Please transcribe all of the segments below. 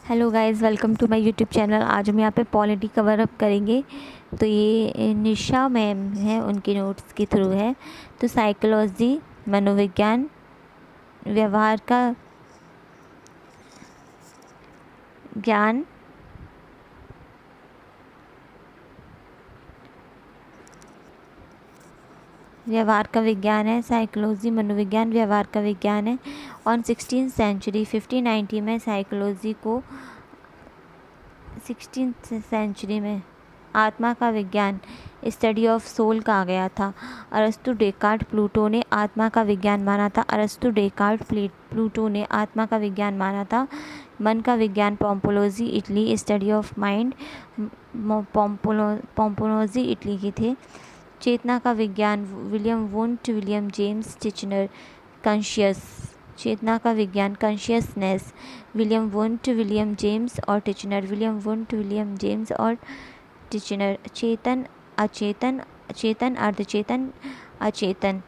Hello guys, welcome to my YouTube channel. आज हम यहाँ पे पॉलिटी कवर अप करेंगे। तो ये निशा मैम है, उनके नोट्स के थ्रू है। तो साइकोलॉजी, मनोविज्ञान, व्यवहार का ज्ञान, व्यवहार का विज्ञान है। साइकोलॉजी, मनोविज्ञान, व्यवहार का विज्ञान है। ऑन 16th सेंचुरी 1590 में साइकोलॉजी को 16th सेंचुरी में आत्मा का विज्ञान, स्टडी ऑफ सोल कहा गया था। अरस्तु, डेकार्ट, प्लूटो ने आत्मा का विज्ञान माना था। अरस्तु, डेकार्ट, प्लूटो ने आत्मा का विज्ञान माना था। मन का विज्ञान, पोम्पोलोजी, इटली, स्टडी ऑफ माइंड, पोम्पोलोजी इटली के थे। चेतना का विज्ञान, William Wundt, William James Titchener, conscious, चेतना का विज्ञान, consciousness, William Wundt, William James और Titchener, William Wundt, William James और टिचनर। चेतन, अचेतन, चेतन, अर्धचेतन, अचेतन।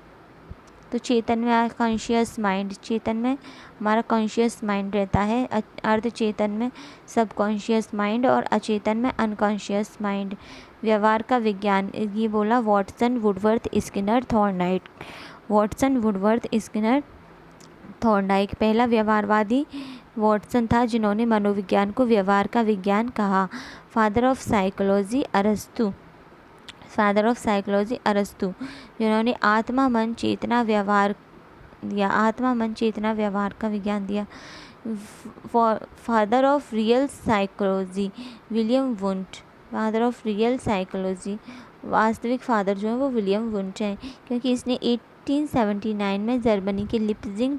तो चेतन में कॉन्शियस माइंड, चेतन में हमारा कॉन्शियस माइंड रहता है। अर्धचेतन में सब कॉन्शियस माइंड और अचेतन में अनकॉन्शियस माइंड। व्यवहार का विज्ञान, ये बोला Watson, Woodworth, Skinner, Thorndike. Watson, Woodworth, Skinner, Thorndike. पहला व्यवहारवादी वॉटसन था, जिन्होंने मनोविज्ञान को व्यवहार का विज्ञान कहा। फादर ऑफ साइकोलॉजी, अरस्तु। फादर ऑफ साइकोलॉजी, अरस्तु, जिन्होंने आत्मा, मन, चेतना, व्यवहार दिया। आत्मा, मन, चेतना, व्यवहार का विज्ञान दिया। Father of real psychology, William Wundt. Father of real psychology, वास्तविक फादर जो है वो विलियम वुंट हैं, क्योंकि इसने 1879 में जर्मनी के लिप्जिंग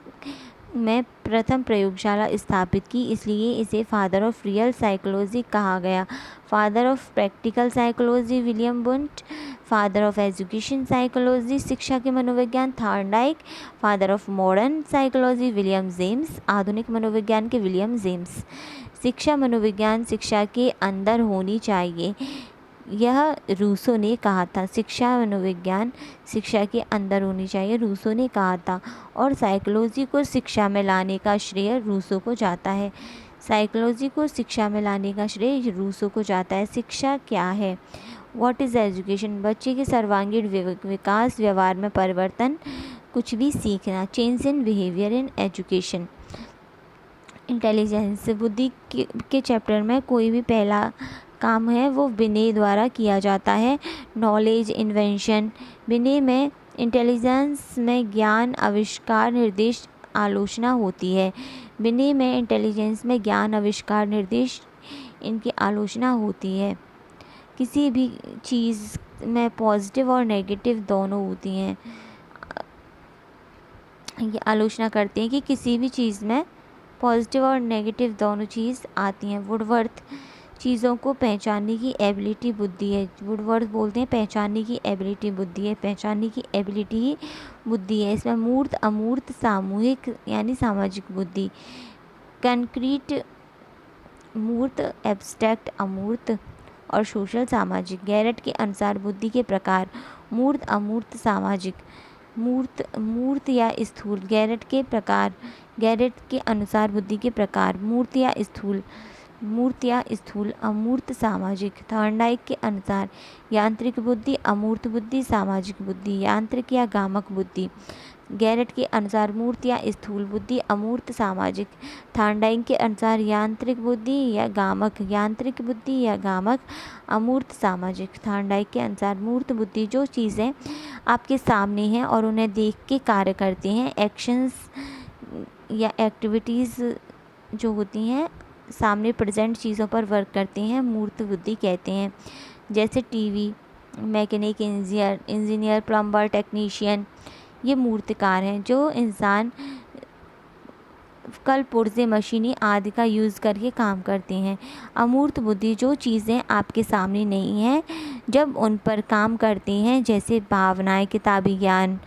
में प्रथम प्रयोगशाला स्थापित की, इसलिए इसे फादर ऑफ रियल साइकोलॉजी कहा गया। Father of practical psychology, William Wundt. Father of education psychology, शिक्षा के मनोविज्ञान, Thorndike. Father of modern psychology, William James, आधुनिक मनोविज्ञान के विलियम जेम्स। शिक्षा मनोविज्ञान, शिक्षा के अंदर होनी चाहिए, यह रूसो ने कहा था। शिक्षा मनोविज्ञान शिक्षा के अंदर होनी चाहिए, रूसो ने कहा था। और साइकोलॉजी को शिक्षा में लाने का श्रेय रूसो को जाता है। साइकोलॉजी को शिक्षा में लाने का श्रेय रूसो को जाता है। शिक्षा क्या है? What is education? बच्चे के सर्वांगीण विकास, व्यवहार में परिवर्तन, कुछ भी सीखना। Change in behaviour in education. Intelligence, बुद्धि के चैप्टर में कोई भी पहला काम है वो विनय द्वारा किया जाता है। Knowledge, invention. विनय में, इंटेलिजेंस में ज्ञान, आविष्कार, निर्देश, आलोचना होती है। विनय में, इंटेलिजेंस में ज्ञान, आविष्कार, निर्देश, इनकी आलोचना होती है। किसी भी चीज़ में पॉजिटिव और नेगेटिव दोनों होती हैं। ये आलोचना करते हैं कि किसी भी चीज़ में पॉजिटिव और नेगेटिव दोनों चीज़ आती हैं। वुडवर्थ, चीज़ों को पहचानने की एबिलिटी बुद्धि है। वुडवर्थ बोलते हैं पहचानने की एबिलिटी बुद्धि है, पहचानने की एबिलिटी ही बुद्धि है। इसमें मूर्त, अमूर्त, सामूहिक यानी सामाजिक बुद्धि। कंक्रीट मूर्त, एब्स्ट्रैक्ट अमूर्त और सोशल सामाजिक। गैरेट के अनुसार बुद्धि के प्रकार, मूर्त, अमूर्त, सामाजिक। मूर्त या स्थूल। गैरेट के प्रकार, गैरेट के अनुसार बुद्धि के प्रकार, मूर्त या स्थूल, अमूर्त, सामाजिक। थॉर्नडाइक के अनुसार यांत्रिक बुद्धि, अमूर्त बुद्धि, सामाजिक बुद्धि, यांत्रिक या गामक बुद्धि। गैरेट के अनुसार मूर्त या स्थूल बुद्धि, अमूर्त, सामाजिक। थॉर्नडाइक के अनुसार यांत्रिक बुद्धि या गामक, यांत्रिक बुद्धि या गामक, अमूर्त, सामाजिक। थॉर्नडाइक के अनुसार मूर्त बुद्धि जो चीज़ें आपके सामने हैं और उन्हें देख के कार्य करते हैं, एक्शंस या एक्टिविटीज़ जो होती हैं सामने प्रेजेंट चीज़ों पर वर्क करते हैं, मूर्त बुद्धि कहते हैं। जैसे TV, mechanic, engineer, plumber, technician, ये मूर्तिकार हैं जो इंसान कल पुर्जे, मशीनी आदि का यूज़ करके काम करते हैं। अमूर्त बुद्धि जो चीज़ें आपके सामने नहीं हैं, जब उन पर काम करते हैं, जैसे भावनाएं, किताबी ज्ञान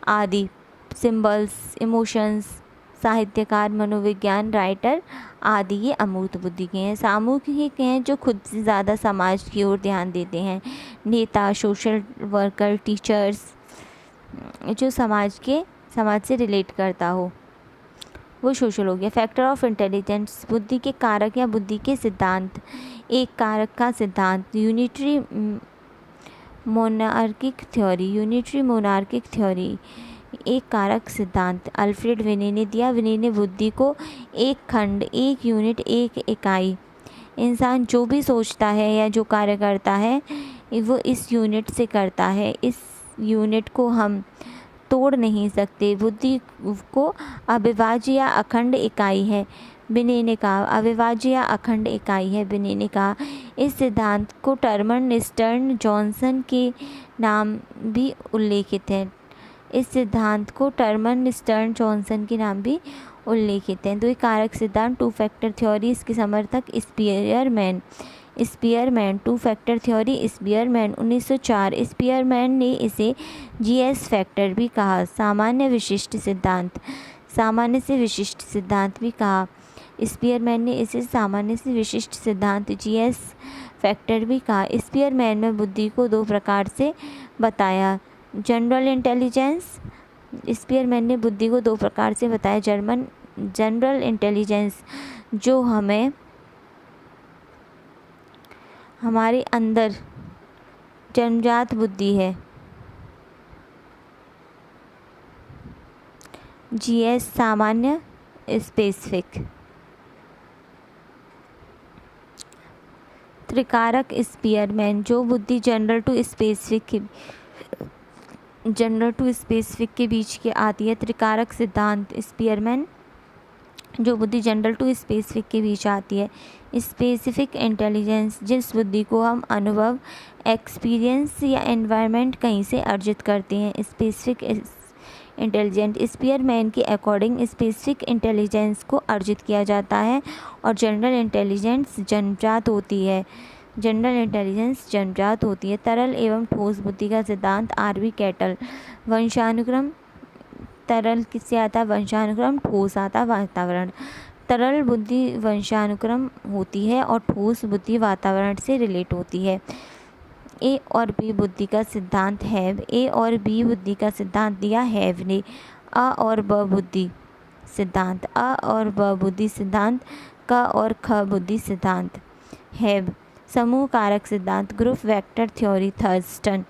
आदि, सिंबल्स, इमोशंस, साहित्यकार, मनोविज्ञान, राइटर आदि, ये अमूर्त बुद्धि के हैं। सामूहिक हैं जो खुद से ज़्यादा समाज की ओर ध्यान देते हैं। नेता, सोशल वर्कर, टीचर्स, जो समाज से रिलेट करता हो। वो सोशल हो गया। फैक्टर ऑफ इंटेलिजेंस, बुद्धि के कारक या बुद्धि के सिद्धांत। एक कारक का सिद्धांत, यूनिटरी मोनार्किक थ्योरी, यूनिटरी मोनार्किक थ्योरी। एक कारक सिद्धांत अल्फ्रेड विने ने दिया। विने ने बुद्धि को एक खंड, एक यूनिट, एक इकाई, इंसान जो भी सोचता है या जो कार्य करता है वो इस यूनिट से करता है। इस यूनिट को हम तोड़ नहीं सकते। बुद्धि को अविभाज्य या अखंड इकाई है, विने ने कहा। अविभाज्य या अखंड इकाई है, विने ने कहा। इस सिद्धांत को टर्मन स्टर्न जॉनसन के नाम भी उल्लेखित है। इस सिद्धांत को टर्मन स्टर्न जॉनसन के नाम भी उल्लेखित हैं। द्वि कारक सिद्धांत, टू फैक्टर थ्योरी, इसके समर्थक Spearman. Two factor theory, Spearman 1904। Spearman ने इसे जीएस फैक्टर भी कहा। सामान्य विशिष्ट सिद्धांत, सामान्य से विशिष्ट सिद्धांत भी कहा। स्पीयरमैन ने इसे सामान्य से विशिष्ट सिद्धांत जीएस फैक्टर भी कहा। स्पीयरमैन में बुद्धि को दो प्रकार से बताया, जनरल इंटेलिजेंस। स्पीयरमैन ने बुद्धि को दो प्रकार से बताया, जनरल इंटेलिजेंस जो हमारे अंदर जन्मजात बुद्धि है, जीएस सामान्य स्पेसिफिक। त्रिकारक स्पीयरमैन, जो बुद्धि जनरल टू स्पेसिफिक के बीच के आती है। त्रिकारक सिद्धांत स्पीयरमैन, जो बुद्धि जनरल टू स्पेसिफिक के बीच आती है। स्पेसिफिक इंटेलिजेंस, जिस बुद्धि को हम अनुभव, एक्सपीरियंस या एनवायरनमेंट कहीं से अर्जित करते हैं। स्पेसिफिक इंटेलिजेंट, स्पीयरमैन के अकॉर्डिंग स्पेसिफिक इंटेलिजेंस को अर्जित किया जाता है और जनरल इंटेलिजेंस जन्मजात होती है। जनरल इंटेलिजेंस जन्मजात होती है। तरल एवं ठोस बुद्धि का सिद्धांत आरवी कैटल। वंशानुक्रम, तरल किससे आता है? वंशानुक्रम। ठोस आता वातावरण। तरल बुद्धि वंशानुक्रम होती है और ठोस बुद्धि वातावरण से रिलेट होती है। ए और बी बुद्धि का सिद्धांत हैव। ए और बी बुद्धि का सिद्धांत दिया हैव ने। अ और ब बुद्धि सिद्धांत, अ और ब बुद्धि सिद्धांत, क और ख बुद्धि सिद्धांत। हैव समूह कारक सिद्धांत, ग्रुप वेक्टर थ्योरी, थर्स्टन।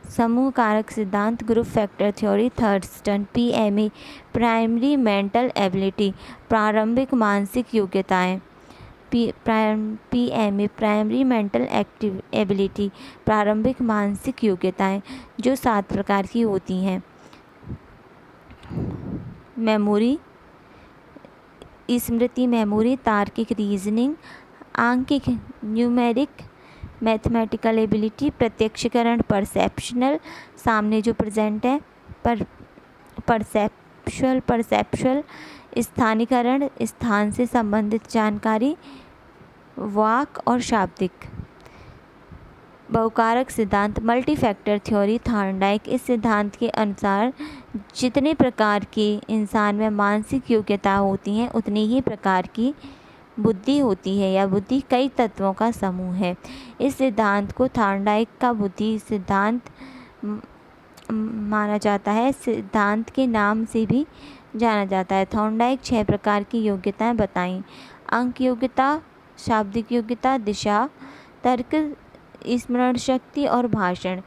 समूह कारक सिद्धांत, group factor theory, Thurstone. PMA primary mental ability, प्रारंभिक मानसिक योग्यताएं। पीएमए प्राइमरी मेंटल एबिलिटी, प्रारंभिक मानसिक योग्यताएं, जो 7 प्रकार की होती हैं। मेमोरी, स्मृति, मेमोरी, तार्किक रीजनिंग, आंकिक न्यूमेरिक, मैथमेटिकल एबिलिटी, प्रत्यक्षीकरण परसेप्शनल, सामने जो प्रेजेंट है, परसेप्शुअल, स्थानीकरण, स्थान से संबंधित जानकारी, वाक और शाब्दिक। बहुकारक सिद्धांत, मल्टी फैक्टर थ्योरी, थॉर्नडाइक। इस सिद्धांत के अनुसार जितने प्रकार के इंसान में मानसिक योग्यता होती हैं उतनी ही प्रकार की बुद्धि होती है या बुद्धि कई तत्वों का समूह है। इस सिद्धांत को थॉर्नडाइक का बुद्धि सिद्धांत माना जाता है। सिद्धांत के नाम से भी जाना जाता है। थॉर्नडाइक 6 प्रकार की योग्यताएं बताईं। अंक योग्यता, शाब्दिक योग्यता, दिशा, तर्क, स्मरण शक्ति और भाषण।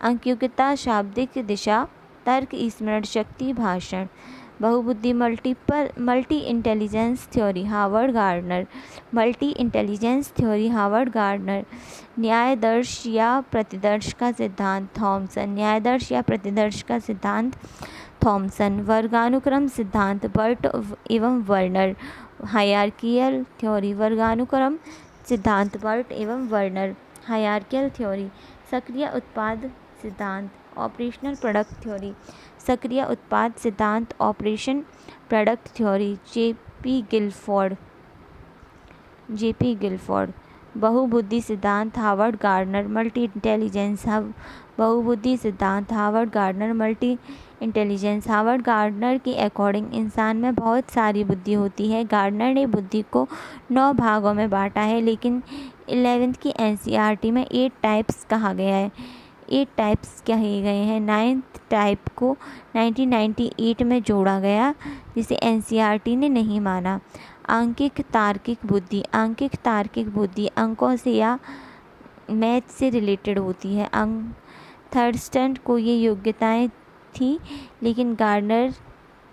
अंक योग्यता, शाब्दिक, दिशा, तर्क, स्मरण शक्ति, भाषण। बहुबुद्धि, multi intelligence theory, Howard Gardner. Multi intelligence theory, Howard Gardner. न्यायदर्श या प्रतिदर्श का सिद्धांत, थॉमसन। न्यायदर्श या प्रतिदर्श का सिद्धांत, थॉमसन। वर्गानुक्रम सिद्धांत, बर्ट एवं वर्नर। हायरार्कियल थ्योरी, वर्गानुक्रम सिद्धांत, बर्ट एवं वर्नर। Hierarchical theory. सक्रिय उत्पाद सिद्धांत, ऑपरेशनल प्रोडक्ट थ्योरी। सक्रिय उत्पाद सिद्धांत, operation product theory, JP Guilford. बहुबुद्धि सिद्धांत, हार्वर्ड गार्डनर। मल्टी इंटेलिजेंस, बहुबुद्धि सिद्धांत, Howard Gardner. Multi intelligence, Howard Gardner के अकॉर्डिंग इंसान में बहुत सारी बुद्धि होती है। गार्डनर ने बुद्धि को 9 भागों में बांटा है, लेकिन 11th की एनसीईआरटी में 8 टाइप्स कहा गया है। 8 टाइप्स कहे गए हैं। 9th टाइप को 1998 में जोड़ा गया, जिसे एनसीईआरटी ने नहीं माना। आंकिक तार्किक बुद्धि। आंकिक तार्किक बुद्धि अंकों से या मैथ से रिलेटेड होती है। थर्स्टन को ये योग्यताएं थी, लेकिन गार्डनर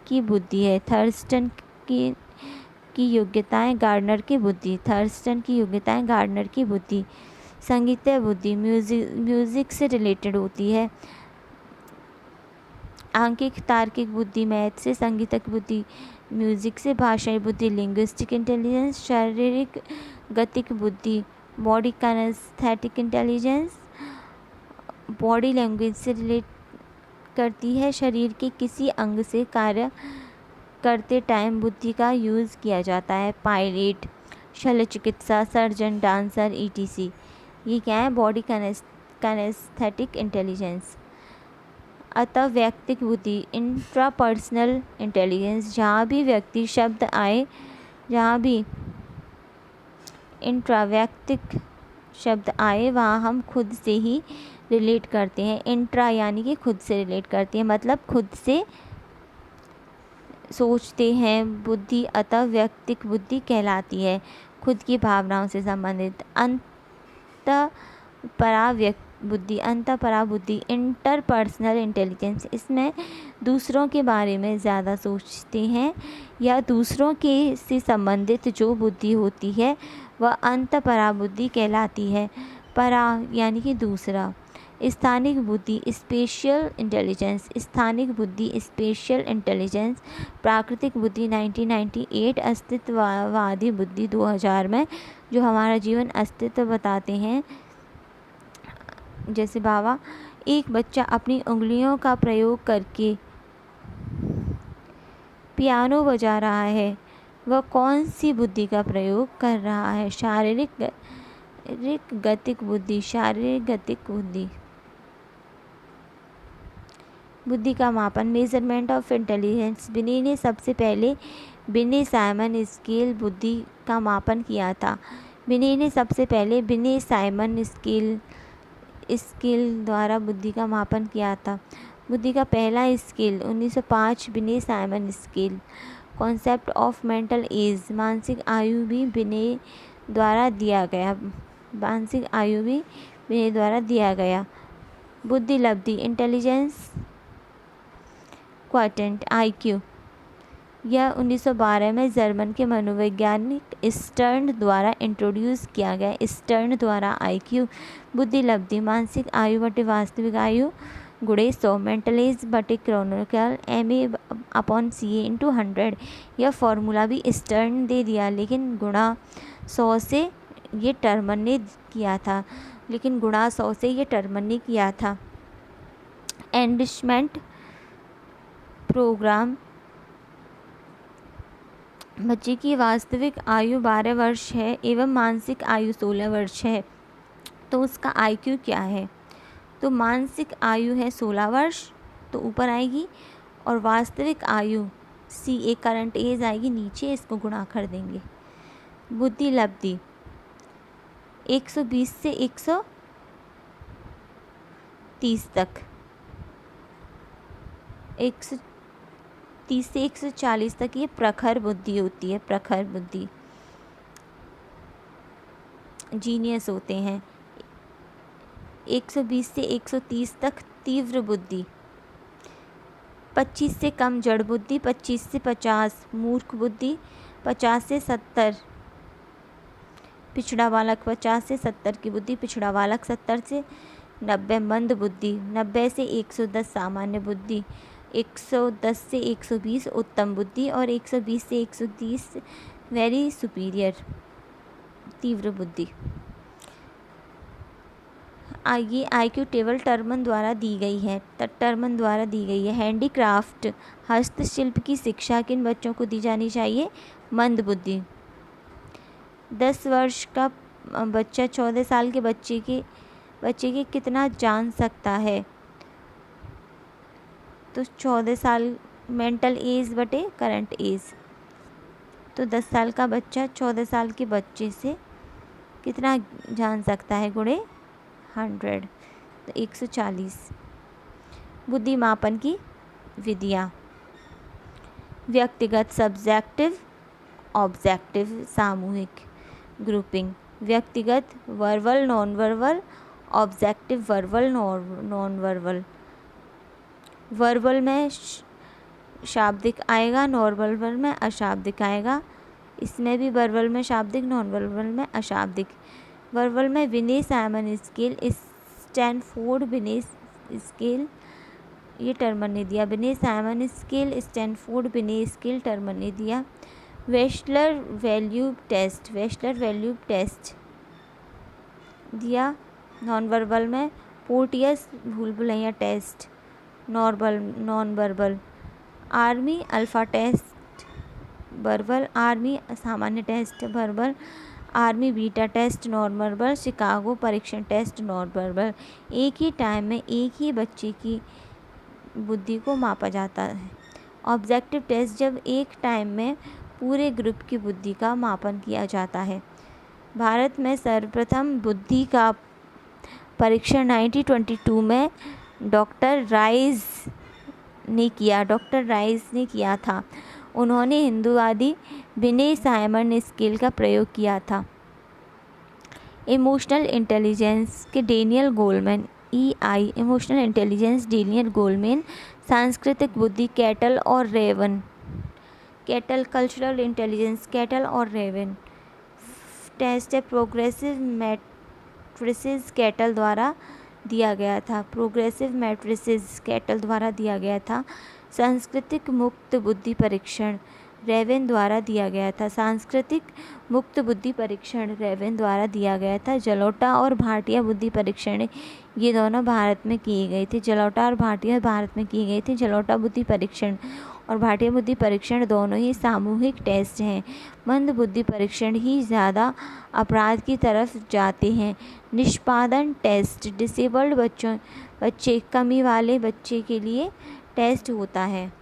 की बुद्धि है। थर्स्टन की योग्यताएं गार्डनर की बुद्धि। थर्स्टन की योग्यताएं गार्डनर की बुद्धि। संगीतीय बुद्धि म्यूजिक से रिलेटेड होती है। आंकिक तार्किक बुद्धि मैथ से, संगीतक बुद्धि म्यूजिक से, भाषाई बुद्धि लिंग्विस्टिक इंटेलिजेंस, शारीरिक गतिक बुद्धि body kinesthetic intelligence body language से रिलेट करती है। शरीर के किसी अंग से कार्य करते टाइम बुद्धि का यूज़ किया जाता है। पायलट, शल्य चिकित्सा, सर्जन, डांसर ईटीसी, ये क्या है? Body kinesthetic intelligence. अतः व्यक्तिक बुद्धि इंट्रापर्सनल इंटेलिजेंस, जहाँ भी व्यक्ति शब्द आए, जहाँ भी इंट्राव्यक्तिक शब्द आए वहाँ हम खुद से ही रिलेट करते हैं। इंट्रा यानी कि खुद से रिलेट करते हैं, मतलब खुद से सोचते हैं बुद्धि, अतः व्यक्तिक बुद्धि कहलाती है, खुद की भावनाओं से संबंधित। अंतःपरा बुद्धि इंटरपर्सनल इंटेलिजेंस, इसमें दूसरों के बारे में ज़्यादा सोचते हैं या दूसरों के से संबंधित जो बुद्धि होती है वह अंतःपरा बुद्धि कहलाती है। परा यानी कि दूसरा। स्थानिक बुद्धि स्पेशियल इंटेलिजेंस, स्थानिक बुद्धि स्पेशियल इंटेलिजेंस। प्राकृतिक बुद्धि 1998। अस्तित्ववादी बुद्धि 2000 में, जो हमारा जीवन अस्तित्व बताते हैं। जैसे बाबा, एक बच्चा अपनी उंगलियों का प्रयोग करके पियानो बजा रहा है, वह कौन सी बुद्धि का प्रयोग कर रहा है? शारीरिक गतिक बुद्धि, शारीरिक गतिक बुद्धि। बुद्धि का मापन मेजरमेंट ऑफ इंटेलिजेंस। बिनी ने सबसे पहले बिनी साइमन स्केल बुद्धि का मापन किया था। बिनी ने सबसे पहले बिनी साइमन स्केल द्वारा बुद्धि का मापन किया था। बुद्धि का पहला scale 1905 Binny Simon scale. Concept of mental as, मानसिक आयु भी बिनी द्वारा दिया गया। मानसिक आयु भी बिनी द्वारा दिया गया। बुद्धि लब्धि इंटेलिजेंस क्वाटेंट IQ, यह 1912 में जर्मन के मनोवैज्ञानिक स्टर्न द्वारा इंट्रोड्यूस किया गया। स्टर्न द्वारा IQ। बुद्धि लब्धि मानसिक आयु बटे वास्तविक आयु गुणे 100, मेंटल एज बटे क्रोनिकल MA/CA/100। यह फॉर्मूला भी स्टर्न दे दिया, लेकिन गुणा 100 से ये टर्मन ने किया था, एंडिशमेंट प्रोग्राम। बच्चे की वास्तविक आयु 12 वर्ष है एवं मानसिक आयु 16 वर्ष है, तो उसका IQ क्या है? तो मानसिक आयु है 16 वर्ष, तो ऊपर आएगी, और वास्तविक आयु CA करंट एज आएगी नीचे, इसको गुणा कर देंगे। बुद्धि लब्धि 120 से 130 तक, 130 से 140 तक ये प्रखर बुद्धि होती है। प्रखर बुद्धि जीनियस होते हैं। 120 से 130 तक तीव्र बुद्धि। 25 से कम जड़ बुद्धि, 25 से 50 मूर्ख बुद्धि, 50 से 70 पिछड़ा बालक, 50 से 70 की बुद्धि पिछड़ा बालक, 70 से 90 मंद बुद्धि, 90 से 110 सामान्य बुद्धि, 110 से 120 उत्तम बुद्धि और 120 से 130 वेरी सुपीरियर तीव्र बुद्धि। ये IQ टेबल टर्मन द्वारा दी गई है। हैंडीक्राफ्ट हस्तशिल्प की शिक्षा किन बच्चों को दी जानी चाहिए? मंद बुद्धि। 10 वर्ष का बच्चा 14 साल के बच्चे के कितना जान सकता है? तो 14 साल मेंटल एज बटे करंट एज, तो 10 साल का बच्चा 14 साल के बच्चे से कितना जान सकता है? गुणे 100। 140। बुद्धिमापन की विधियाँ। व्यक्तिगत सब्जेक्टिव, ऑब्जेक्टिव सामूहिक ग्रुपिंग। व्यक्तिगत verbal non verbal, objective verbal non verbal. Verbal में शाब्दिक आएगा, नॉन वर्बल में अशाब्दिक आएगा। इसमें भी वर्बल में शाब्दिक, नॉन वर्बल में अशाब्दिक। वर्बल में विनय साइमन स्केल, स्टैनफोर्ड विनय स्केल, ये टर्म ने दिया। विनय साइमन स्केल, स्टैनफोर्ड विनय स्केल टर्म ने दिया। Wechsler value test, Wechsler value test दिया। नॉन वर्बल में पोर्टियस भूल Bhulaiyaa test, non verbal. Army alpha test verbal, army सामान्य test verbal, army beta test non verbal, Chicago परीक्षण test non verbal. एक ही time में एक ही बच्चे की बुद्धि को मापा जाता है। ऑब्जेक्टिव टेस्ट जब एक टाइम में पूरे ग्रुप की बुद्धि का मापन किया जाता है। भारत में सर्वप्रथम बुद्धि का परीक्षण 1922 में डॉक्टर राइज ने किया था। उन्होंने हिंदूवादी विनय साइमन स्केल का प्रयोग किया था। इमोशनल इंटेलिजेंस के Daniel Goleman, EI emotional intelligence Daniel Goleman. सांस्कृतिक बुद्धि कैटल और Raven, Cattell cultural intelligence Cattell और रेवन टेस्ट है। प्रोग्रेसिव मैट्रिसेस कैटल द्वारा दिया गया था, प्रोग्रेसिव मैट्रिसेस कैटल द्वारा दिया गया था। सांस्कृतिक मुक्त बुद्धि परीक्षण रेवन द्वारा दिया गया था, सांस्कृतिक मुक्त बुद्धि परीक्षण रेवन द्वारा दिया गया था। जलोटा और भाटिया बुद्धि परीक्षण ये दोनों भारत में किए गए थे, जलोटा और भाटिया भारत में किए गए थे। जलोटा बुद्धि परीक्षण और भाटिया बुद्धि परीक्षण दोनों ही सामूहिक टेस्ट हैं। मंद बुद्धि परीक्षण ही ज़्यादा अपराध की तरफ जाते हैं। निष्पादन टेस्ट डिसेबल्ड बच्चे कमी वाले बच्चे के लिए टेस्ट होता है।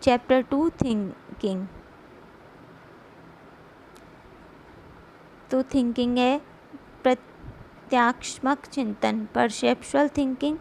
Chapter 2 thinking. तो थिंकिंग है प्रत्यात्मक चिंतन, परसेप्शुअल थिंकिंग,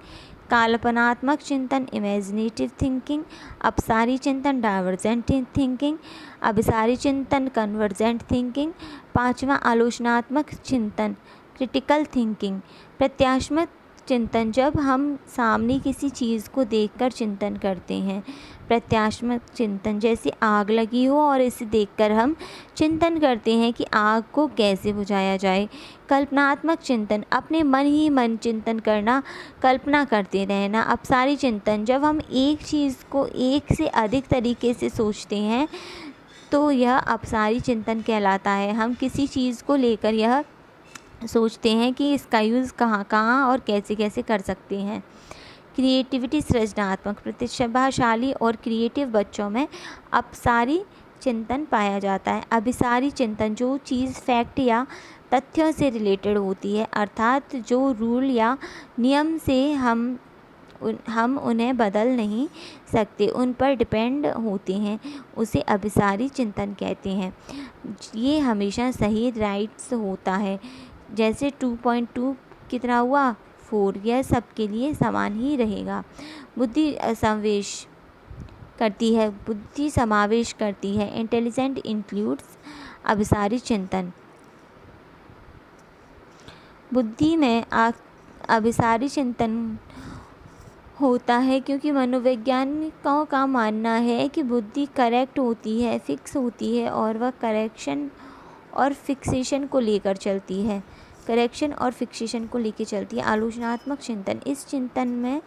कल्पनात्मक चिंतन, इमेजिनेटिव थिंकिंग, अपसारी चिंतन, डाइवर्जेंट थिंकिंग, अभिसारी चिंतन, कन्वर्जेंट थिंकिंग। 5वां आलोचनात्मक चिंतन, क्रिटिकल थिंकिंग। प्रत्यात्मक चिंतन जब हम सामने किसी चीज़ को देखकर चिंतन करते हैं। प्रत्यात्मक चिंतन जैसे आग लगी हो और इसे देखकर हम चिंतन करते हैं कि आग को कैसे बुझाया जाए। कल्पनात्मक चिंतन अपने मन ही मन चिंतन करना, कल्पना करते रहना। अपसारी चिंतन जब हम एक चीज़ को एक से अधिक तरीके से सोचते हैं तो यह अपसारी चिंतन कहलाता है। हम किसी चीज़ को लेकर यह सोचते हैं कि इसका यूज़ कहाँ कहाँ और कैसे कैसे कर सकते हैं। क्रिएटिविटी सृजनात्मक, प्रतिभाशाली और क्रिएटिव बच्चों में अपसारी चिंतन पाया जाता है। अभिसारी चिंतन जो चीज़ फैक्ट या तथ्यों से रिलेटेड होती है, अर्थात जो रूल या नियम से हम उन्हें बदल नहीं सकते, उन पर डिपेंड होते हैं, उसे अभिसारी चिंतन कहते हैं। ये हमेशा सही राइट्स होता है। जैसे 2.2 कितना हुआ 4, यह सबके लिए समान ही रहेगा। बुद्धि समावेश करती है। इंटेलिजेंट इंक्लूड्स अभिसारी चिंतन। बुद्धि में अभिसारी चिंतन होता है क्योंकि मनोवैज्ञानिकों का मानना है कि बुद्धि करेक्ट होती है, फिक्स होती है और वह करेक्शन और फिक्सेशन को लेकर चलती है। आलोचनात्मक चिंतन, इस चिंतन में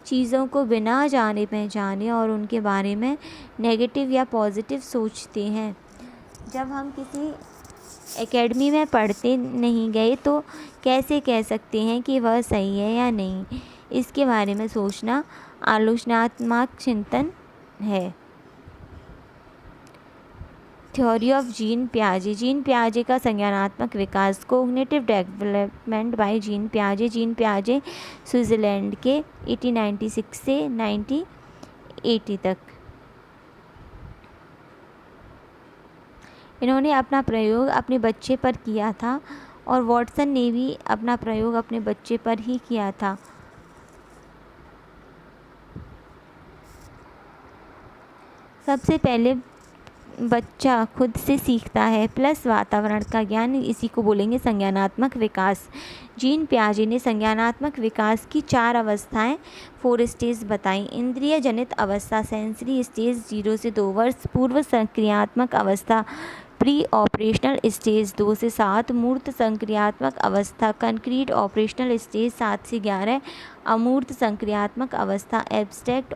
चीज़ों को बिना जाने पहचाने और उनके बारे में नेगेटिव या पॉजिटिव सोचते हैं। जब हम किसी एकेडमी में पढ़ते नहीं गए तो कैसे कह सकते हैं कि वह सही है या नहीं, इसके बारे में सोचना आलोचनात्मक चिंतन है। थ्योरी ऑफ जीन पियाजे का संज्ञानात्मक विकास, कोग्निटिव डेवलपमेंट बाय जीन पियाजे स्विट्ज़रलैंड के 1896 से 1980 तक। इन्होंने अपना प्रयोग अपने बच्चे पर किया था और वॉटसन ने भी अपना प्रयोग अपने बच्चे पर ही किया था। सबसे पहले बच्चा खुद से सीखता है प्लस वातावरण का ज्ञान, इसी को बोलेंगे संज्ञानात्मक विकास। जीन पियाजे ने संज्ञानात्मक विकास की 4 अवस्थाएं 4 स्टेज बताई। इंद्रिय जनित अवस्था सेंसरी स्टेज 0 से 2 वर्ष, पूर्व संक्रियात्मक अवस्था प्री ऑपरेशनल स्टेज 2 से 7, मूर्त संक्रियात्मक अवस्था कंक्रीट ऑपरेशनल स्टेज 7 से 11, अमूर्त संक्रियात्मक अवस्था एब्स्ट्रैक्ट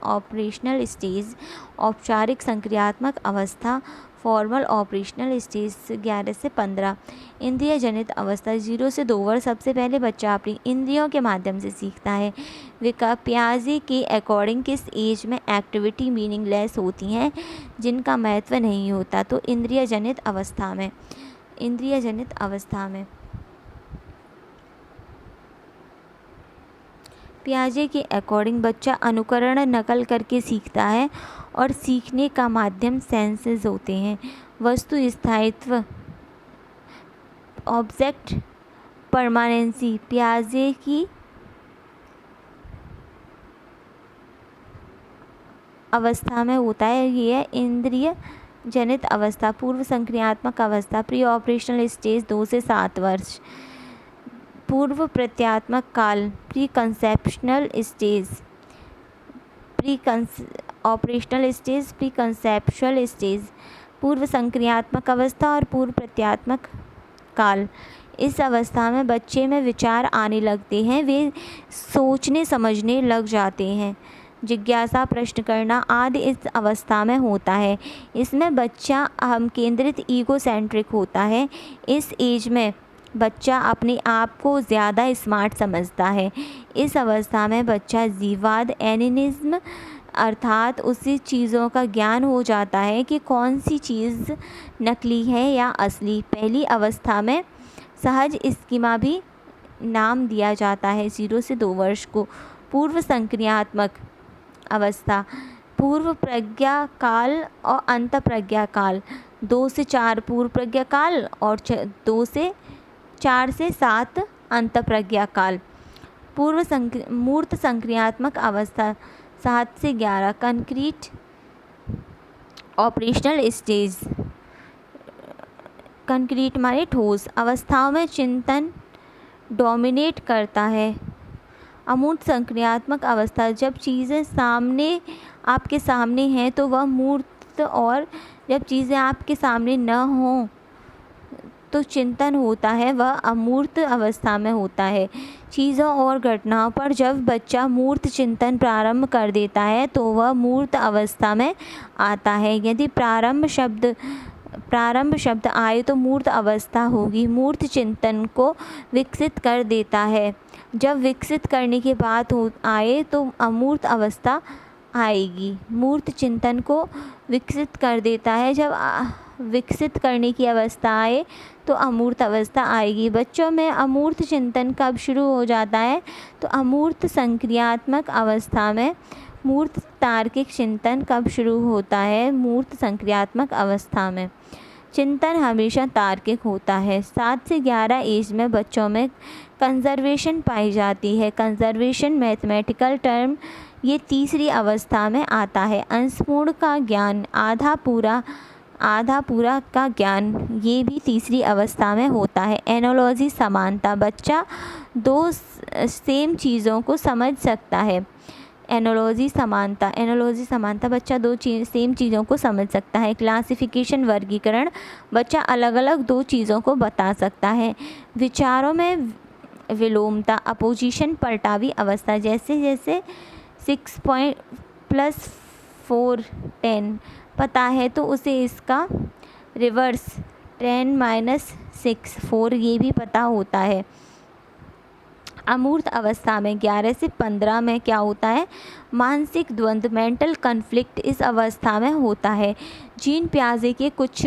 ऑपरेशनल स्टेज, औपचारिक संक्रियात्मक अवस्था फॉर्मल ऑपरेशनल स्टेज 11 से 15। इंद्रिय जनित अवस्था 0 से 2 वर्ष, सबसे पहले बच्चा अपनी इंद्रियों के माध्यम से सीखता है। पियाजे के अकॉर्डिंग किस एज में एक्टिविटी मीनिंगलेस होती हैं, जिनका महत्व नहीं होता? तो इंद्रिय जनित अवस्था में। इंद्रिय जनित अवस्था में पियाजे के अकॉर्डिंग बच्चा अनुकरण नकल करके सीखता है और सीखने का माध्यम सेंसेस होते हैं। वस्तु स्थायित्व ऑब्जेक्ट परमानेंसी पियाजे की अवस्था में होता है। ये है इंद्रिय जनित अवस्था। पूर्व संक्रियात्मक अवस्था प्री ऑपरेशनल स्टेज 2 से 7 वर्ष, पूर्व प्रत्यात्मक काल pre conceptional stage, pre operational stage, pre conceptual stage, पूर्व संक्रियात्मक अवस्था और पूर्व प्रत्यात्मक काल। इस अवस्था में बच्चे में विचार आने लगते हैं, वे सोचने समझने लग जाते हैं, जिज्ञासा प्रश्न करना आदि इस अवस्था में होता है। इसमें बच्चा अहम केंद्रित ईगो सेंट्रिक होता है। इस एज में बच्चा अपने आप को ज़्यादा स्मार्ट समझता है। इस अवस्था में बच्चा जीववाद एनिनिज्म अर्थात उसी चीज़ों का ज्ञान हो जाता है कि कौन सी चीज़ नकली है या असली। पहली अवस्था में सहज स्कीमा भी नाम दिया जाता है 0 से 2 वर्ष को। पूर्व संक्रियात्मक अवस्था पूर्व प्रज्ञा काल और अंत प्रज्ञा काल, 2 से 4 पूर्व प्रज्ञा काल और 4 से 7 अंत प्रज्ञा काल। मूर्त संक्रियात्मक अवस्था 7 से 11 कंक्रीट ऑपरेशनल स्टेज, कंक्रीट माने ठोस अवस्थाओं में चिंतन डोमिनेट करता है। अमूर्त संक्रियात्मक अवस्था जब चीज़ें आपके सामने हैं तो वह मूर्त, और जब चीज़ें आपके सामने न हों तो चिंतन होता है, वह अमूर्त अवस्था में होता है। चीज़ों और घटनाओं पर जब बच्चा मूर्त चिंतन प्रारंभ कर देता है तो वह मूर्त अवस्था में आता है। यदि प्रारंभ शब्द आए तो मूर्त अवस्था होगी। मूर्त चिंतन को विकसित कर देता है। जब विकसित करने की बात आए तो अमूर्त अवस्था आएगी। मूर्त चिंतन को विकसित कर देता है। जब विकसित करने की अवस्था आए तो अमूर्त अवस्था आएगी। बच्चों में अमूर्त चिंतन कब शुरू हो जाता है? तो अमूर्त संक्रियात्मक अवस्था में। मूर्त तार्किक चिंतन कब शुरू होता है? मूर्त संक्रियात्मक अवस्था में। चिंतन हमेशा तार्किक होता है। 7 से 11 एज में बच्चों में कंजर्वेशन पाई जाती है। कंजर्वेशन मैथमेटिकल टर्म ये तीसरी अवस्था में आता है। अंशपूर्ण का ज्ञान आधा पूरा का ज्ञान ये भी तीसरी अवस्था में होता है। एनालॉजी समानता बच्चा 2 सेम चीज़ों को समझ सकता है। एनालॉजी समानता बच्चा 2 सेम चीज़ों को समझ सकता है। क्लासिफिकेशन वर्गीकरण बच्चा अलग अलग 2 चीज़ों को बता सकता है। विचारों में विलोमता अपोजिशन पलटावी अवस्था जैसे जैसे 6 + 4 10 पता है तो उसे इसका रिवर्स 10 - 6 4 ये भी पता होता है। अमूर्त अवस्था में 11 से 15 में क्या होता है? मानसिक द्वंद्व मेंटल कन्फ्लिक्ट इस अवस्था में होता है। जीन पियाजे के कुछ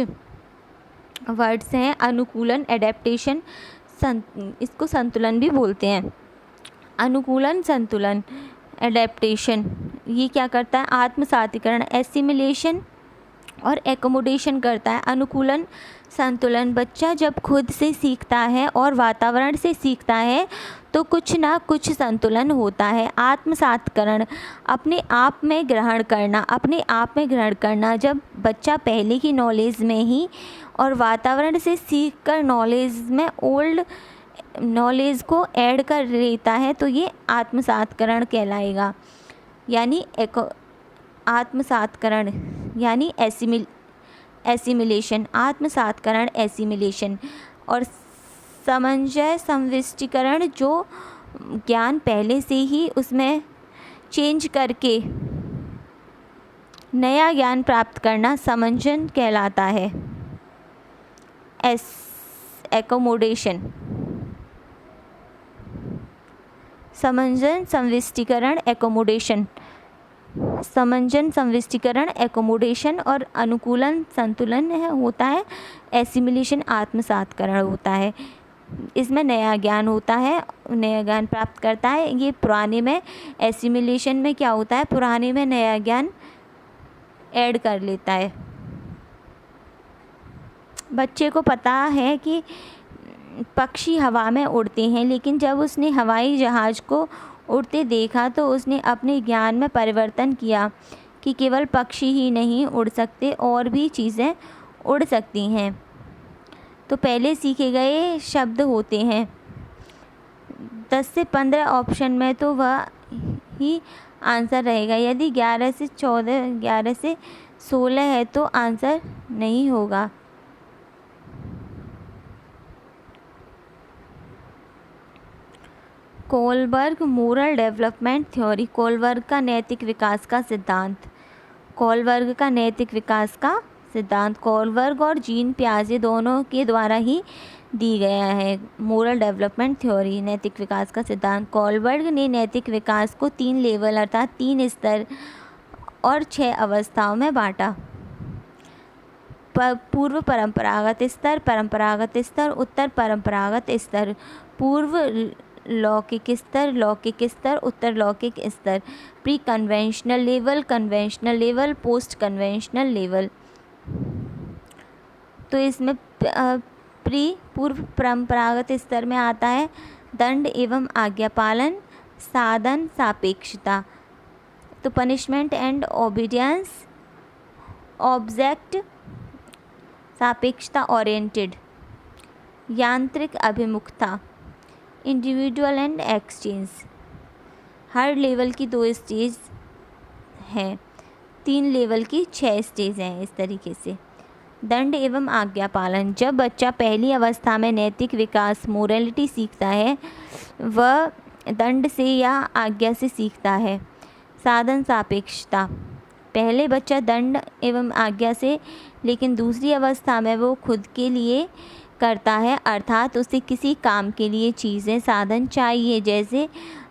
वर्ड्स हैं अनुकूलन एडेप्टेशन, इसको संतुलन भी बोलते हैं। अनुकूलन संतुलन एडेप्टेशन ये क्या करता है? आत्मसातीकरण एसिमिलेशन और एकोमोडेशन करता है, अनुकूलन संतुलन। बच्चा जब खुद से सीखता है और वातावरण से सीखता है तो कुछ ना कुछ संतुलन होता है। आत्मसातकरण, अपने आप में ग्रहण करना, अपने आप में ग्रहण करना। जब बच्चा पहले की नॉलेज में ही और वातावरण से सीखकर नॉलेज में ओल्ड नॉलेज को ऐड कर लेता है तो ये आत्मसातकरण कहलाएगा। यानी आत्मसातकरण यानी एसिमिलेशन, आत्मसातकरण एसिमिलेशन। और समन्वय संविष्टीकरण, जो ज्ञान पहले से ही उसमें चेंज करके नया ज्ञान प्राप्त करना समंजन कहलाता है। एकोमोडेशन, समंजन संविष्टीकरण एकोमोडेशन, समंजन संविष्टीकरण एकोमोडेशन और अनुकूलन संतुलन होता है। एसिमिलेशन आत्मसातकरण होता है, इसमें नया ज्ञान होता है, नया ज्ञान प्राप्त करता है। ये पुराने में, एसिमिलेशन में क्या होता है, पुराने में नया ज्ञान ऐड कर लेता है। बच्चे को पता है कि पक्षी हवा में उड़ते हैं, लेकिन जब उसने हवाई जहाज़ को उड़ते देखा तो उसने अपने ज्ञान में परिवर्तन किया कि केवल पक्षी ही नहीं उड़ सकते, और भी चीज़ें उड़ सकती हैं। तो पहले सीखे गए शब्द होते हैं 10 से 15 ऑप्शन में, तो वह ही आंसर रहेगा। यदि 11 से 14, 11 से 16 है तो आंसर नहीं होगा। Kohlberg moral development theory, Kohlberg का नैतिक विकास का सिद्धांत, कोलबर्ग का नैतिक विकास का सिद्धांत कोलबर्ग और जीन पियाजे दोनों के द्वारा ही दी गया है। मोरल डेवलपमेंट थ्योरी, नैतिक विकास का सिद्धांत। कोलबर्ग ने नैतिक विकास को 3 लेवल अर्थात 3 स्तर और 6 अवस्थाओं में बांटा। पूर्व परंपरागत स्तर, परंपरागत स्तर, उत्तर परंपरागत स्तर, पूर्व लौकिक स्तर, लौकिक स्तर, उत्तर लौकिक स्तर, pre conventional level, conventional level, post conventional level. तो इसमें पूर्व परंपरागत स्तर में आता है दंड एवं आज्ञा पालन, साधन सापेक्षता, तो पनिशमेंट एंड ओबीडियंस, ऑब्जेक्ट सापेक्षता ओरिएंटेड, यांत्रिक अभिमुखता, individual and exchange. Her level की 2 स्टेज हैं, 3 लेवल की 6 स्टेज हैं। इस तरीके से दंड एवं आज्ञा पालन, जब बच्चा पहली अवस्था में नैतिक विकास मोरालिटी सीखता है वह दंड से या आज्ञा से सीखता है। साधन सापेक्षता, पहले बच्चा दंड एवं आज्ञा से, लेकिन दूसरी अवस्था में वो खुद के लिए करता है, अर्थात उसे किसी काम के लिए चीज़ें साधन चाहिए। जैसे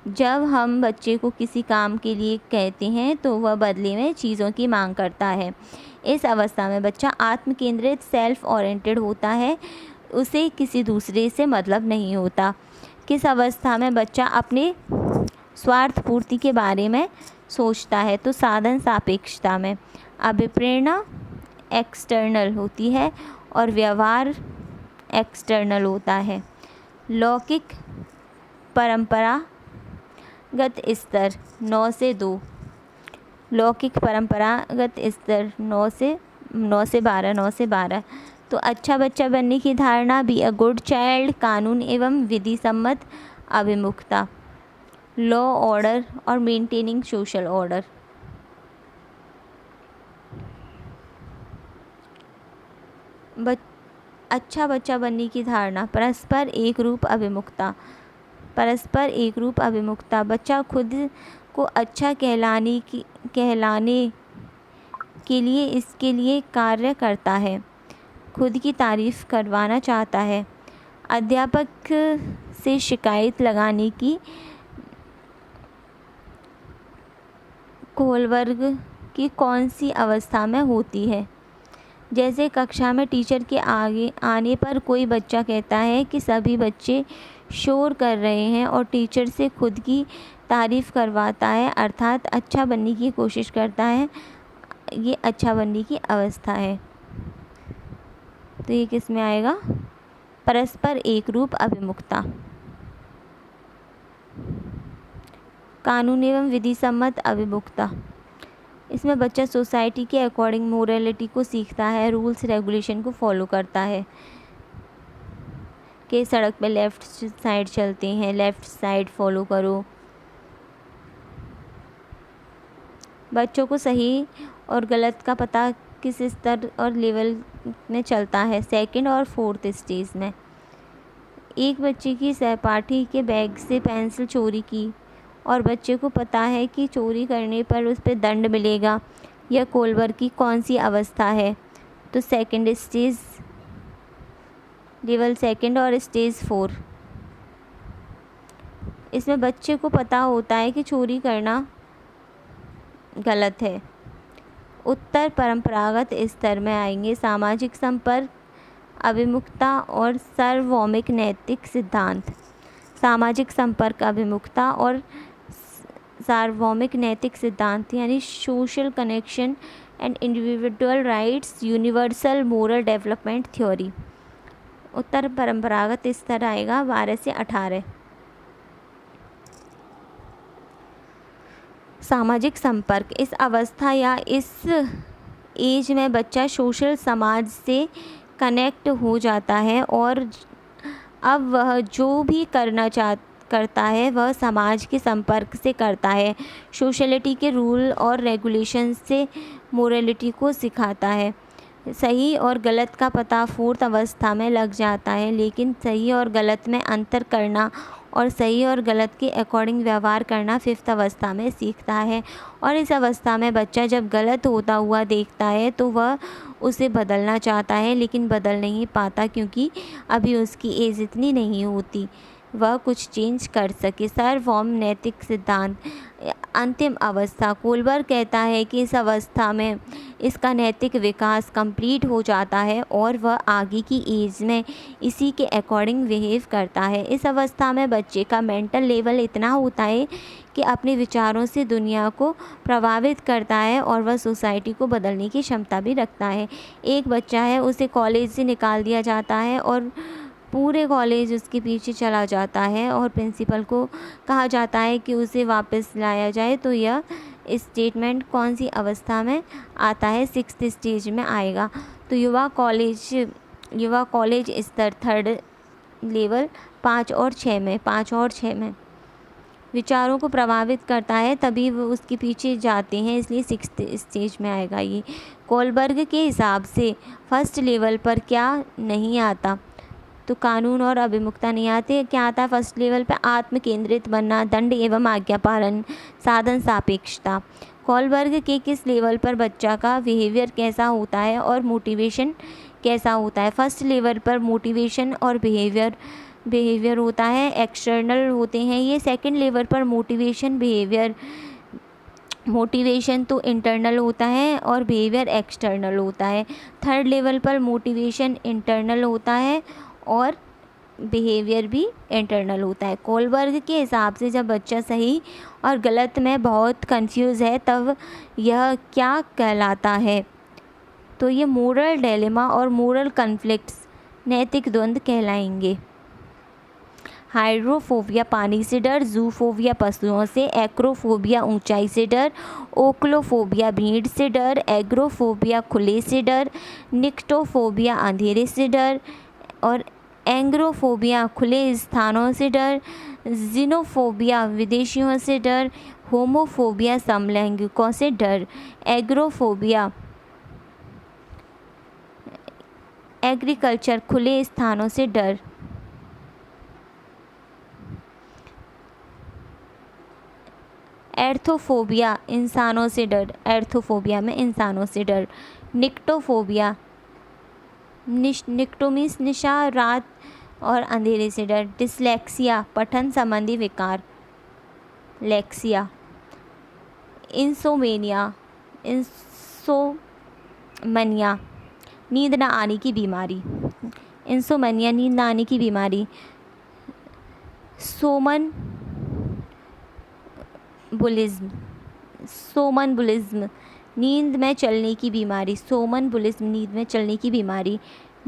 जब हम बच्चे को किसी काम के लिए कहते हैं तो वह बदले में चीज़ों की मांग करता है। इस अवस्था में बच्चा आत्म केंद्रित सेल्फ ओरिएंटेड होता है, उसे किसी दूसरे से मतलब नहीं होता। किस अवस्था में बच्चा अपने स्वार्थ पूर्ति के बारे में सोचता है, तो साधन सापेक्षता में। अभिप्रेरणा एक्सटर्नल होती है और व्यवहार एक्सटर्नल होता है। लौकिक परंपरागत स्तर 9 से 2, लौकिक परंपरागत स्तर 9 से 12। तो अच्छा बच्चा बनने की धारणा, बी अ गुड चाइल्ड, कानून एवं विधि सम्मत अभिमुखता, लॉ ऑर्डर और मेंटेनिंग सोशल ऑर्डर। अच्छा बच्चा बनने की धारणा, परस्पर एक रूप अभिमुखता, परस्पर एक रूप अभिमुखता। बच्चा खुद को अच्छा कहलाने के लिए इसके लिए कार्य करता है, खुद की तारीफ़ करवाना चाहता है। अध्यापक से शिकायत लगाने की कोलबर्ग की कौन सी अवस्था में होती है? जैसे कक्षा में टीचर के आगे आने पर कोई बच्चा कहता है कि सभी बच्चे शोर कर रहे हैं और टीचर से खुद की तारीफ़ करवाता है, अर्थात अच्छा बनने की कोशिश करता है। ये अच्छा बनने की अवस्था है। तो ये किस में आएगा? परस्पर एक रूप अभिमुखता। कानून एवं विधि सम्मत अभिमुखता, इसमें बच्चा सोसाइटी के अकॉर्डिंग मोरालिटी को सीखता है, रूल्स रेगुलेशन को फॉलो करता है कि सड़क पे लेफ़्ट साइड चलते हैं, लेफ़्ट साइड फॉलो करो। बच्चों को सही और गलत का पता किस स्तर और लेवल में चलता है? सेकंड और फोर्थ स्टेज में। एक बच्चे की सहपाठी के बैग से पेंसिल चोरी की और बच्चे को पता है कि चोरी करने पर उस पर दंड मिलेगा। यह कोलबर्ग की कौन सी अवस्था है? तो सेकंड स्टेज, लेवल सेकंड और स्टेज 4। इसमें बच्चे को पता होता है कि चोरी करना गलत है। उत्तर परंपरागत स्तर में आएंगे सामाजिक संपर्क, अभिमुखता और सार्वभौमिक नैतिक सिद्धांत। सामाजिक संपर्क, अभिमुखता और सार्वभौमिक नैतिक सिद्धांत यानी social connection and individual rights, universal moral development theory. उत्तर परंपरागत स्तर आएगा 12 से 18। सामाजिक संपर्क, इस अवस्था या इस एज में बच्चा सोशल समाज से कनेक्ट हो जाता है और अब वह जो भी करता है वह समाज के संपर्क से करता है। सोशलिटी के रूल और रेगुलेशन से मोरालिटी को सिखाता है। सही और गलत का पता फोर्थ अवस्था में लग जाता है, लेकिन सही और गलत में अंतर करना और सही और गलत के अकॉर्डिंग व्यवहार करना फिफ्थ अवस्था में सीखता है। और इस अवस्था में बच्चा जब गलत होता हुआ देखता है तो वह उसे बदलना चाहता है, लेकिन बदल नहीं पाता क्योंकि अभी उसकी एज इतनी नहीं होती वह कुछ चेंज कर सके। सार्वभौम नैतिक सिद्धांत, अंतिम अवस्था। कोलबर्ग कहता है कि इस अवस्था में इसका नैतिक विकास कंप्लीट हो जाता है और वह आगे की एज में इसी के अकॉर्डिंग बिहेव करता है। इस अवस्था में बच्चे का मेंटल लेवल इतना होता है कि अपने विचारों से दुनिया को प्रभावित करता है और वह सोसाइटी को बदलने की क्षमता भी रखता है। एक बच्चा है, उसे कॉलेज से निकाल दिया जाता है और पूरे कॉलेज उसके पीछे चला जाता है और प्रिंसिपल को कहा जाता है कि उसे वापस लाया जाए। तो यह स्टेटमेंट कौन सी अवस्था में आता है? सिक्स्थ स्टेज में आएगा। तो युवा कॉलेज स्तर थर्ड लेवल 5 और 6 में विचारों को प्रभावित करता है, तभी वो उसके पीछे जाते हैं, इसलिए सिक्स्थ स्टेज में आएगा ये। कोलबर्ग के हिसाब से फर्स्ट लेवल पर क्या नहीं आता? तो कानून और अभिमुखता नहीं आते। क्या आता है फर्स्ट लेवल पे? आत्म केंद्रित बनना, दंड एवं आज्ञा पालन, साधन सापेक्षता। कोलबर्ग के किस लेवल पर बच्चा का बिहेवियर कैसा होता है और मोटिवेशन कैसा होता है? फर्स्ट लेवल पर मोटिवेशन और बिहेवियर होता है, एक्सटर्नल होते हैं ये। सेकंड लेवल पर मोटिवेशन तो इंटरनल होता है और बिहेवियर एक्सटर्नल होता है। थर्ड लेवल पर मोटिवेशन इंटरनल होता है और बिहेवियर भी इंटरनल होता है। कोलबर्ग के हिसाब से जब बच्चा सही और गलत में बहुत कंफ्यूज है तब यह क्या कहलाता है? तो ये मोरल डिलेमा और मोरल कन्फ्लिक्ट्स, नैतिक द्वंद्व कहलाएंगे। हाइड्रोफोबिया पानी से डर, जूफोबिया पशुओं से, एक्रोफोबिया ऊंचाई से डर, ओक्लोफोबिया भीड़ से डर, एग्रोफोबिया खुले से डर, निक्टोफोबिया अंधेरे से डर और एंग्रोफोबिया खुले स्थानों से डर, जिनोफोबिया विदेशियों से डर, होमोफोबिया समलैंगिकों से डर, एग्रोफोबिया एग्रीकल्चर खुले स्थानों से डर, एर्थोफोबिया इंसानों से डर, एर्थोफोबिया में इंसानों से डर, निक्टोफोबिया निक्टोमिस निशा रात और अंधेरे से डर, डिसलेक्सिया पठन संबंधी विकार लेक्सिया, इंसोमेनिया नींद न आने की बीमारी, इंसोमेनिया नींद न आने की बीमारी, सोमनबुलिज्म नींद में चलने की बीमारी, सोमनबुलिज्म नींद में चलने की बीमारी।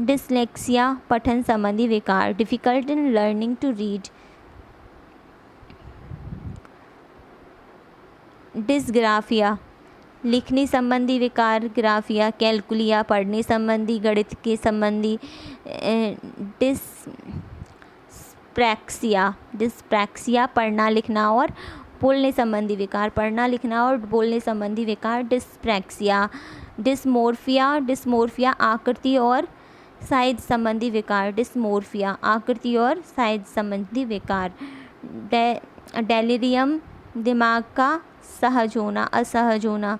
डिसलेक्सिया पठन संबंधी विकार, difficult in learning to read. Dysgraphia लिखने संबंधी विकार, ग्राफिया कैलकुलिया पढ़ने संबंधी, गणित के संबंधी। डिस्प्रैक्सिया पढ़ना लिखना और बोलने संबंधी विकार, पढ़ना लिखना और बोलने संबंधी विकार, डिस्प्रैक्सिया। डिस्मोर्फिया आकृति और साइज संबंधी विकार, डिस्मोर्फिया आकृति और साइज संबंधी विकार। डेलिरियम दिमाग का सहज होना, असहज होना।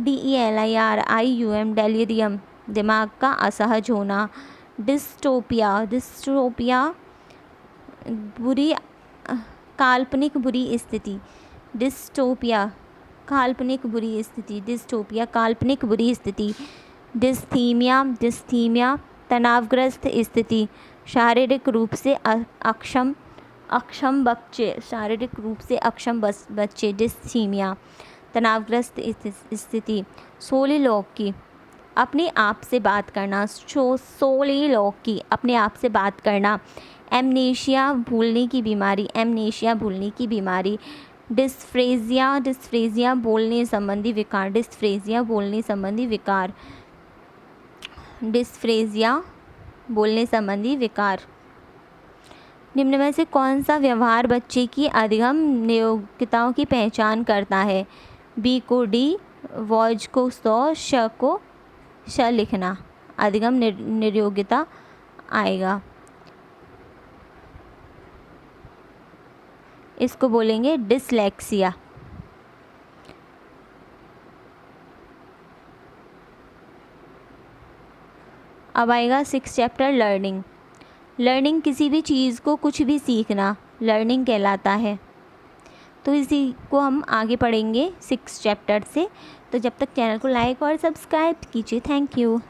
DELIRIUM डेलिरियम दिमाग का असहज होना। डिस्टोपिया बुरी काल्पनिक बुरी स्थिति, डिस्टोपिया काल्पनिक बुरी स्थिति, डिस्टोपिया काल्पनिक बुरी स्थिति। डिस्थीमिया तनावग्रस्त स्थिति, शारीरिक रूप से अक्षम बच्चे, शारीरिक रूप से अक्षम बच्चे, डिस्थीमिया तनावग्रस्त स्थिति। सोलिलोक्वी अपने आप से बात करना, सोलिलोक्वी अपने आप से बात करना। एमनेशिया भूलने की बीमारी, एमनेशिया भूलने की बीमारी। डिस्फ्रेजिया बोलने संबंधी विकार, डिस्फ्रेजिया बोलने संबंधी विकार, डिस्फ्रेजिया बोलने संबंधी विकार। निम्न में से कौन सा व्यवहार बच्चे की अधिगम योग्यताओं की पहचान करता है? बी को डी, वॉज को सौ, श को श लिखना अधिगम निर्योग्यता आएगा। इसको बोलेंगे डिसलेक्सिया। अब आएगा 6 चैप्टर लर्निंग। लर्निंग किसी भी चीज़ को कुछ भी सीखना लर्निंग कहलाता है। तो इसी को हम आगे पढ़ेंगे 6 चैप्टर से। तो जब तक चैनल को लाइक और सब्सक्राइब कीजिए। Thank you.